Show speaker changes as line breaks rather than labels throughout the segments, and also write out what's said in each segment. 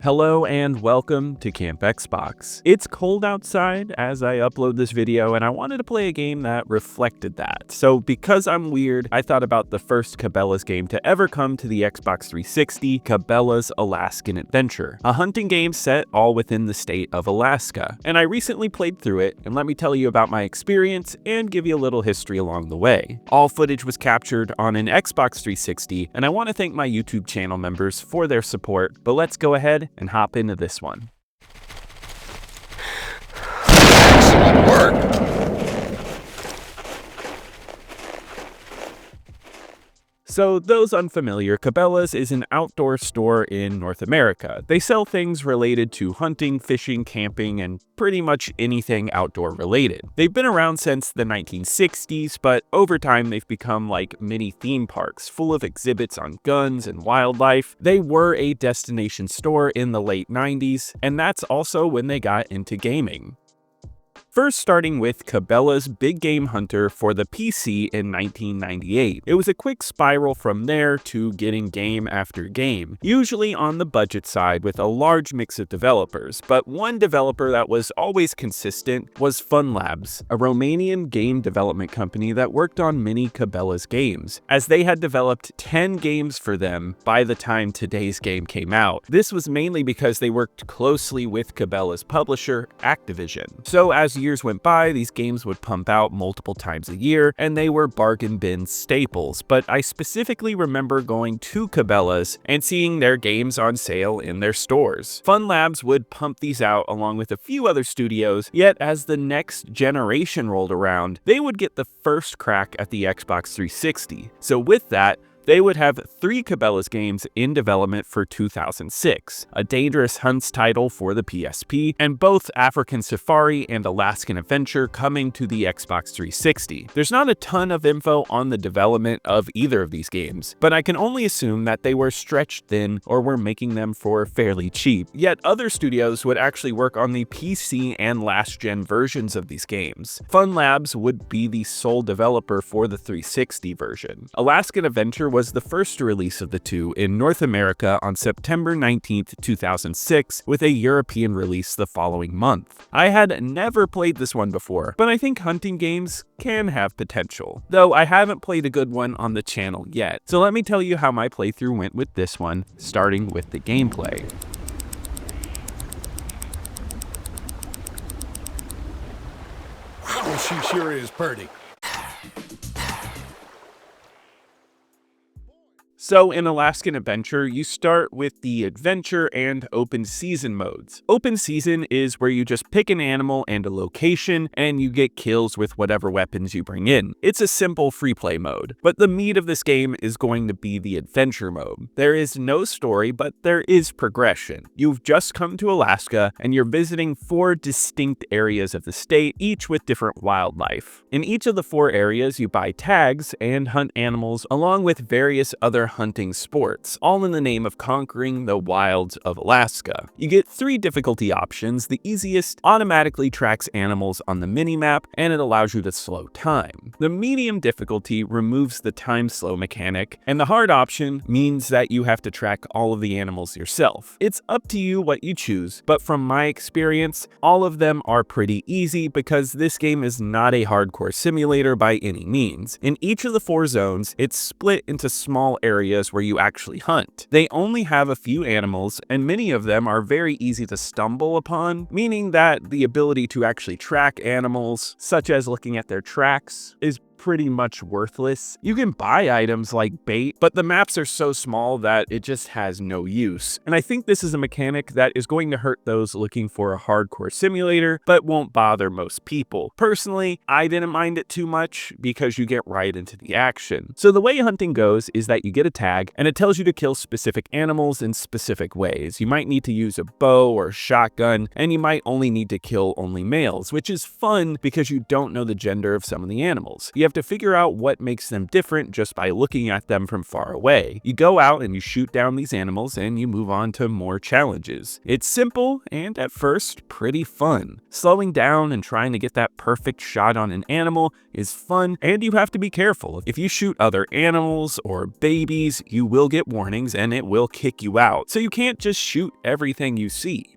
Hello and welcome to Camp Xbox. It's cold outside as I upload this video and I wanted to play a game that reflected that. So because I'm weird, I thought about the first Cabela's game to ever come to the Xbox 360, Cabela's Alaskan Adventure, a hunting game set all within the state of Alaska. And I recently played through it, and let me tell you about my experience and give you a little history along the way. All footage was captured on an Xbox 360, and I want to thank my YouTube channel members for their support, but let's go ahead and hop into this one.
Excellent work!
So those unfamiliar, Cabela's is an outdoor store in North America. They sell things related to hunting, fishing, camping, and pretty much anything outdoor related. They've been around since the 1960s, but over time they've become like mini theme parks full of exhibits on guns and wildlife. They were a destination store in the late 90s, and that's also when they got into gaming. First starting with Cabela's Big Game Hunter for the PC in 1998. It was a quick spiral from there to getting game after game, usually on the budget side with a large mix of developers, but one developer that was always consistent was Fun Labs, a Romanian game development company that worked on many Cabela's games, as they had developed 10 games for them by the time today's game came out. This was mainly because they worked closely with Cabela's publisher, Activision. So as years went by, these games would pump out multiple times a year, and they were bargain bin staples, but I specifically remember going to Cabela's and seeing their games on sale in their stores. Fun Labs would pump these out along with a few other studios, yet as the next generation rolled around, they would get the first crack at the Xbox 360. So with that, they would have 3 Cabela's games in development for 2006, a Dangerous Hunts title for the PSP, and both African Safari and Alaskan Adventure coming to the Xbox 360. There's not a ton of info on the development of either of these games, but I can only assume that they were stretched thin or were making them for fairly cheap. Yet other studios would actually work on the PC and last-gen versions of these games. Fun Labs would be the sole developer for the 360 version. Alaskan Adventure was the first release of the two in North America on September 19th, 2006, with a European release the following month. I had never played this one before, but I think hunting games can have potential, though I haven't played a good one on the channel yet. So let me tell you how my playthrough went with this one, starting with the gameplay.
Wow, she sure is pretty.
So in Alaskan Adventure, you start with the Adventure and Open Season modes. Open Season is where you just pick an animal and a location, and you get kills with whatever weapons you bring in. It's a simple free play mode, but the meat of this game is going to be the Adventure mode. There is no story, but there is progression. You've just come to Alaska, and you're visiting 4 distinct areas of the state, each with different wildlife. In each of the 4 areas, you buy tags and hunt animals along with various other hunting sports, all in the name of conquering the wilds of Alaska. You get 3 difficulty options. The easiest automatically tracks animals on the minimap, and it allows you to slow time. The medium difficulty removes the time slow mechanic, and the hard option means that you have to track all of the animals yourself. It's up to you what you choose, but from my experience, all of them are pretty easy because this game is not a hardcore simulator by any means. In each of the 4 zones, it's split into small areas where you actually hunt. They only have a few animals, and many of them are very easy to stumble upon, meaning that the ability to actually track animals, such as looking at their tracks, is pretty much worthless. You can buy items like bait, but the maps are so small that it just has no use. And I think this is a mechanic that is going to hurt those looking for a hardcore simulator, but won't bother most people. Personally, I didn't mind it too much because you get right into the action. So the way hunting goes is that you get a tag, and it tells you to kill specific animals in specific ways. You might need to use a bow or a shotgun, and you might only need to kill only males, which is fun because you don't know the gender of some of the animals. You have to figure out what makes them different just by looking at them from far away. You go out and you shoot down these animals and you move on to more challenges. It's simple and at first pretty fun. Slowing down and trying to get that perfect shot on an animal is fun, and you have to be careful. If you shoot other animals or babies, you will get warnings and it will kick you out. So you can't just shoot everything you see.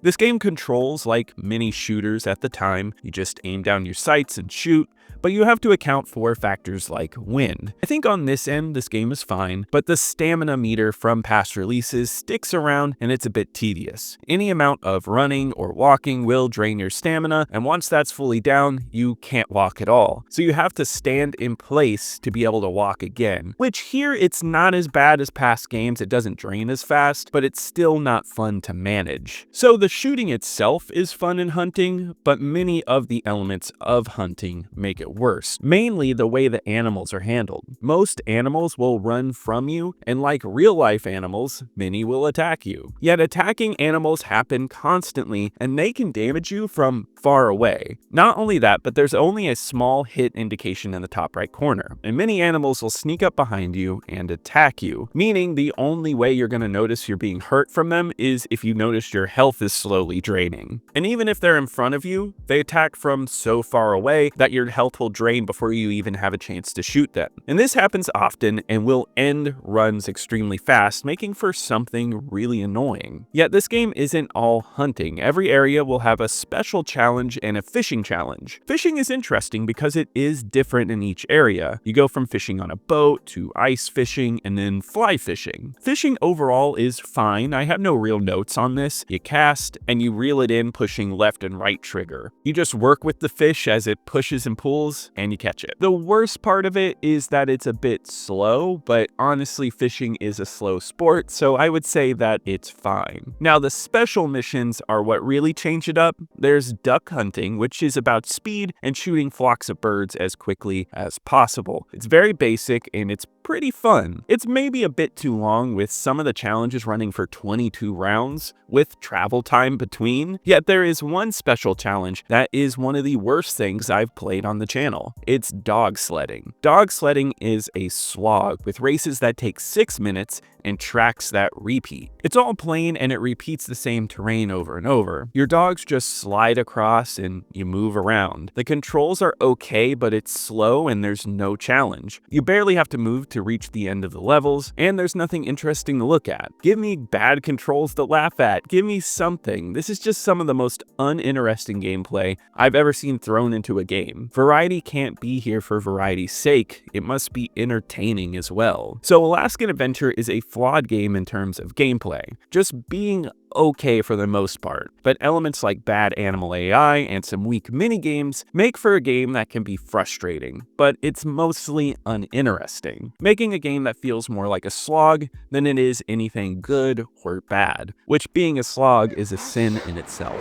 This game controls like many shooters at the time. You just aim down your sights and shoot, but you have to account for factors like wind. I think on this end, this game is fine, but the stamina meter from past releases sticks around and it's a bit tedious. Any amount of running or walking will drain your stamina, and once that's fully down, you can't walk at all. So you have to stand in place to be able to walk again, which here it's not as bad as past games. It doesn't drain as fast, but it's still not fun to manage. So the shooting itself is fun in hunting, but many of the elements of hunting make it worse. Mainly the way the animals are handled. Most animals will run from you, and like real life animals, many will attack you. Yet attacking animals happen constantly, and they can damage you from far away. Not only that, but there's only a small hit indication in the top right corner, and many animals will sneak up behind you and attack you, meaning the only way you're going to notice you're being hurt from them is if you notice your health is slowly draining. And even if they're in front of you, they attack from so far away that your health will drain before you even have a chance to shoot them. And this happens often and will end runs extremely fast, making for something really annoying. Yet this game isn't all hunting. Every area will have a special challenge and a fishing challenge. Fishing is interesting because it is different in each area. You go from fishing on a boat to ice fishing and then fly fishing. Fishing overall is fine. I have no real notes on this. You cast and you reel it in pushing left and right trigger. You just work with the fish as it pushes and pulls and you catch it. The worst part of it is that it's a bit slow, but honestly fishing is a slow sport, so I would say that it's fine. Now the special missions are what really change it up. There's duck hunting, which is about speed and shooting flocks of birds as quickly as possible. It's very basic and it's pretty fun. It's maybe a bit too long, with some of the challenges running for 22 rounds with travel time between. Yet there is one special challenge that is one of the worst things I've played on the channel. It's dog sledding. Dog sledding is a slog with races that take 6 minutes and tracks that repeat. It's all plain and it repeats the same terrain over and over. Your dogs just slide across and you move around. The controls are okay, but it's slow and there's no challenge. You barely have to move to reach the end of the levels, and there's nothing interesting to look at. Give me bad controls to laugh at. Give me something. This is just some of the most uninteresting gameplay I've ever seen thrown into a game. Variety can't be here for variety's sake. It must be entertaining as well. So Alaskan Adventure is a flawed game in terms of gameplay, just being okay for the most part, but elements like bad animal AI and some weak mini-games make for a game that can be frustrating, but it's mostly uninteresting, making a game that feels more like a slog than it is anything good or bad, which being a slog is a sin in itself.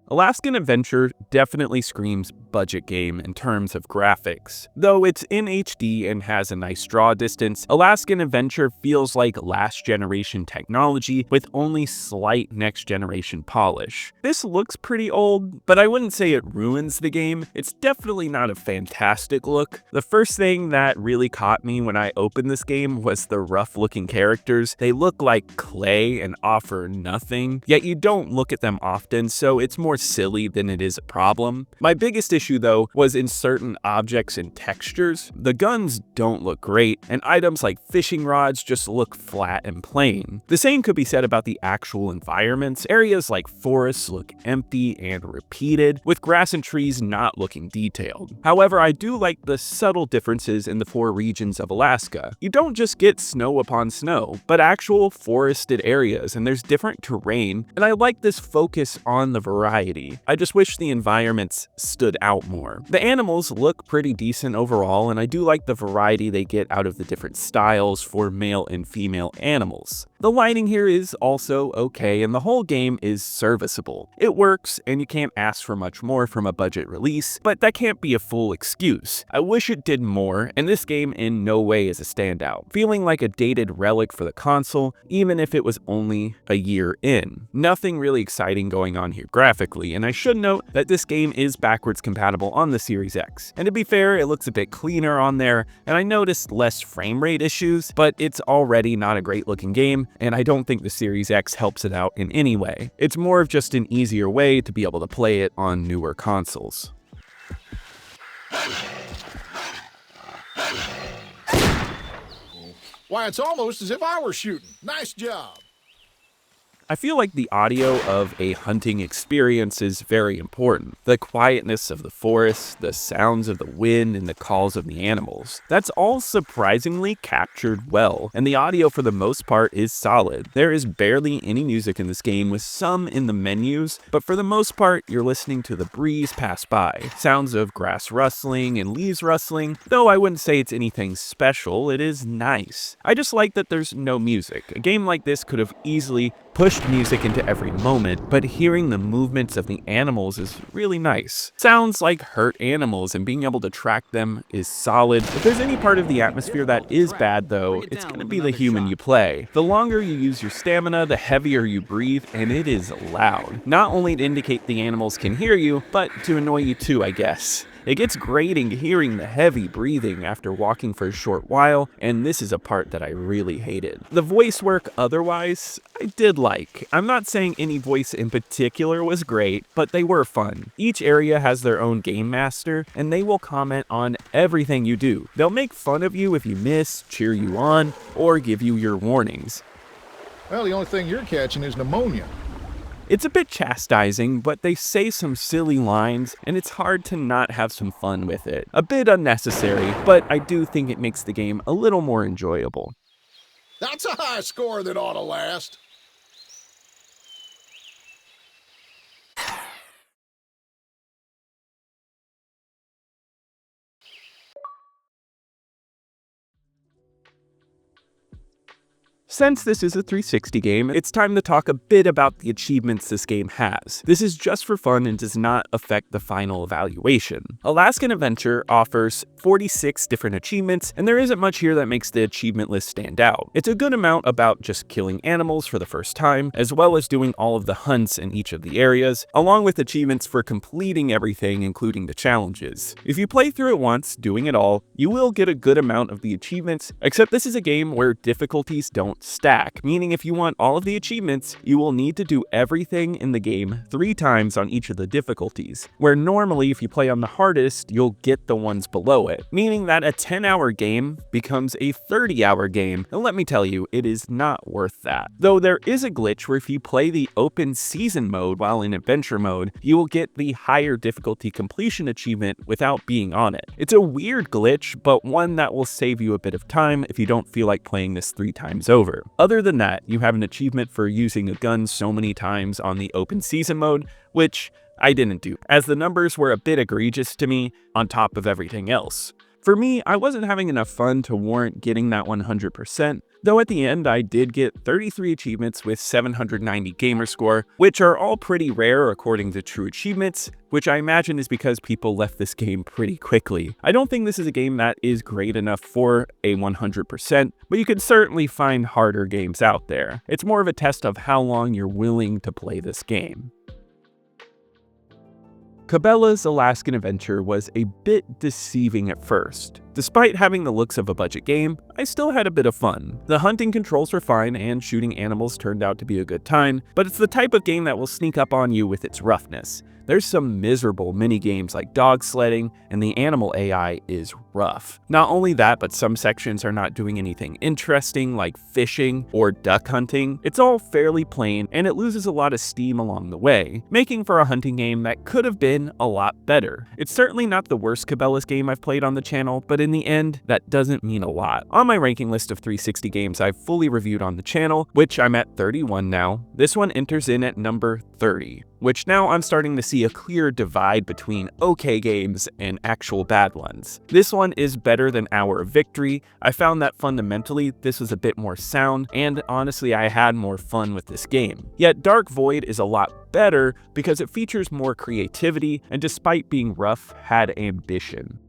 Alaskan Adventure definitely screams budget game in terms of graphics. Though it's in HD and has a nice draw distance, Alaskan Adventure feels like last generation technology with only slight next generation polish. This looks pretty old, but I wouldn't say it ruins the game. It's definitely not a fantastic look. The first thing that really caught me when I opened this game was the rough looking characters. They look like clay and offer nothing, yet you don't look at them often, so it's more silly than it is a problem. My biggest issue though was in certain objects and textures. The guns don't look great, and items like fishing rods just look flat and plain. The same could be said about the actual environments. Areas like forests look empty and repeated, with grass and trees not looking detailed. However, I do like the subtle differences in the 4 regions of Alaska. You don't just get snow upon snow, but actual forested areas, and there's different terrain, and I like this focus on the variety. variety. I just wish the environments stood out more. The animals look pretty decent overall, and I do like the variety they get out of the different styles for male and female animals. The lighting here is also okay, and the whole game is serviceable. It works, and you can't ask for much more from a budget release, but that can't be a full excuse. I wish it did more, and this game in no way is a standout, feeling like a dated relic for the console, even if it was only a year in. Nothing really exciting going on here graphically, and I should note that this game is backwards compatible on the Series X. And to be fair, it looks a bit cleaner on there, and I noticed less frame rate issues, but it's already not a great looking game, and I don't think the Series X helps it out in any way. It's more of just an easier way to be able to play it on newer consoles.
Why, it's almost as if I were shooting. Nice job.
I feel like the audio of a hunting experience is very important. The quietness of the forest, the sounds of the wind, and the calls of the animals. That's all surprisingly captured well, and the audio for the most part is solid. There is barely any music in this game, with some in the menus, but for the most part, you're listening to the breeze pass by. Sounds of grass rustling and leaves rustling, though I wouldn't say it's anything special, it is nice. I just like that there's no music. A game like this could have easily pushed music into every moment, but hearing the movements of the animals is really nice. Sounds like hurt animals, and being able to track them is solid. If there's any part of the atmosphere that is bad though, it's gonna be the human you play. The longer you use your stamina, the heavier you breathe, and it is loud. Not only to indicate the animals can hear you, but to annoy you too, I guess. It gets grating hearing the heavy breathing after walking for a short while, and this is a part that I really hated. The voice work otherwise, I did like. I'm not saying any voice in particular was great, but they were fun. Each area has their own game master, and they will comment on everything you do. They'll make fun of you if you miss, cheer you on, or give you your warnings.
Well, the only thing you're catching is pneumonia.
It's a bit chastising, but they say some silly lines, and it's hard to not have some fun with it. A bit unnecessary, but I do think it makes the game a little more enjoyable.
That's a high score that ought to last.
Since this is a 360 game, it's time to talk a bit about the achievements this game has. This is just for fun and does not affect the final evaluation. Alaskan Adventure offers 46 different achievements, and there isn't much here that makes the achievement list stand out. It's a good amount about just killing animals for the first time, as well as doing all of the hunts in each of the areas, along with achievements for completing everything, including the challenges. If you play through it once, doing it all, you will get a good amount of the achievements, except this is a game where difficulties don't stack, meaning if you want all of the achievements, you will need to do everything in the game 3 times on each of the difficulties, where normally if you play on the hardest, you'll get the ones below it, meaning that a 10-hour game becomes a 30-hour game, and let me tell you, it is not worth that. Though there is a glitch where if you play the open season mode while in adventure mode, you will get the higher difficulty completion achievement without being on it. It's a weird glitch, but one that will save you a bit of time if you don't feel like playing this 3 times over. Other than that, you have an achievement for using a gun so many times on the open season mode, which I didn't do, as the numbers were a bit egregious to me on top of everything else. For me, I wasn't having enough fun to warrant getting that 100%, though at the end I did get 33 achievements with 790 gamer score, which are all pretty rare according to True Achievements, which I imagine is because people left this game pretty quickly. I don't think this is a game that is great enough for a 100%, but you can certainly find harder games out there. It's more of a test of how long you're willing to play this game. Cabela's Alaskan Adventure was a bit deceiving at first. Despite having the looks of a budget game, I still had a bit of fun. The hunting controls were fine and shooting animals turned out to be a good time, but it's the type of game that will sneak up on you with its roughness. There's some miserable mini-games like dog sledding, and the animal AI is rough. Not only that, but some sections are not doing anything interesting like fishing or duck hunting. It's all fairly plain, and it loses a lot of steam along the way, making for a hunting game that could have been a lot better. It's certainly not the worst Cabela's game I've played on the channel, but in the end, that doesn't mean a lot. On my ranking list of 360 games I've fully reviewed on the channel, which I'm at 31 now, this one enters in at number 30. which now I'm starting to see a clear divide between okay games and actual bad ones. This one is better than Hour of Victory. I found that fundamentally this was a bit more sound, and honestly I had more fun with this game. Yet Dark Void is a lot better because it features more creativity and, despite being rough, had ambition.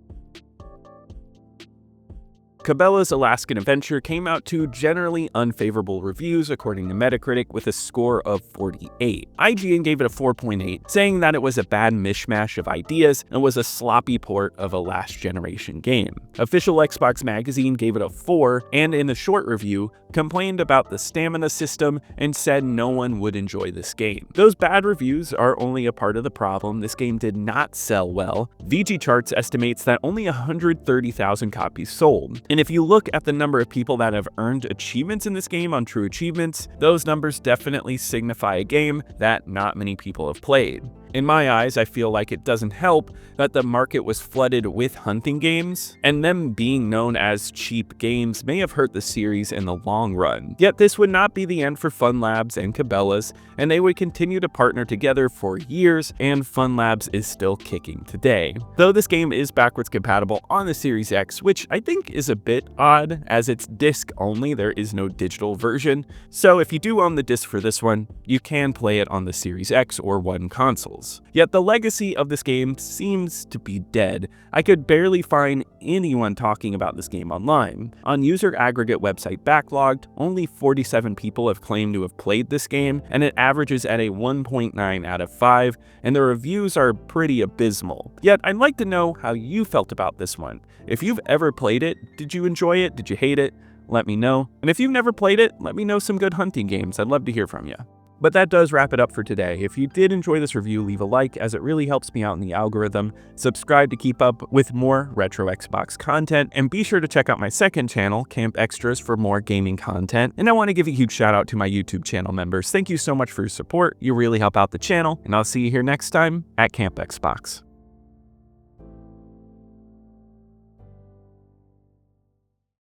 Cabela's Alaskan Adventure came out to generally unfavorable reviews according to Metacritic, with a score of 48. IGN gave it a 4.8, saying that it was a bad mishmash of ideas and was a sloppy port of a last-generation game. Official Xbox Magazine gave it a 4, and in a short review, complained about the stamina system and said no one would enjoy this game. Those bad reviews are only a part of the problem. This game did not sell well. VG Charts estimates that only 130,000 copies sold. And if you look at the number of people that have earned achievements in this game on True Achievements, those numbers definitely signify a game that not many people have played. In my eyes, I feel like it doesn't help that the market was flooded with hunting games, and them being known as cheap games may have hurt the series in the long run. Yet this would not be the end for Fun Labs and Cabela's, and they would continue to partner together for years, and Fun Labs is still kicking today. Though this game is backwards compatible on the Series X, which I think is a bit odd, as it's disc only, there is no digital version. So if you do own the disc for this one, you can play it on the Series X or One consoles. Yet the legacy of this game seems to be dead. I could barely find anyone talking about this game online. On user aggregate website Backlogged, only 47 people have claimed to have played this game, and it averages at a 1.9 out of 5, and the reviews are pretty abysmal. Yet I'd like to know how you felt about this one. If you've ever played it, did you enjoy it? Did you hate it? Let me know. And if you've never played it, let me know some good hunting games. I'd love to hear from you. But that does wrap it up for today. If you did enjoy this review, leave a like, as it really helps me out in the algorithm. Subscribe to keep up with more retro Xbox content, and be sure to check out my second channel, Camp Extras, for more gaming content. And I want to give a huge shout out to my YouTube channel members. Thank you so much for your support. You really help out the channel, and I'll see you here next time at Camp Xbox.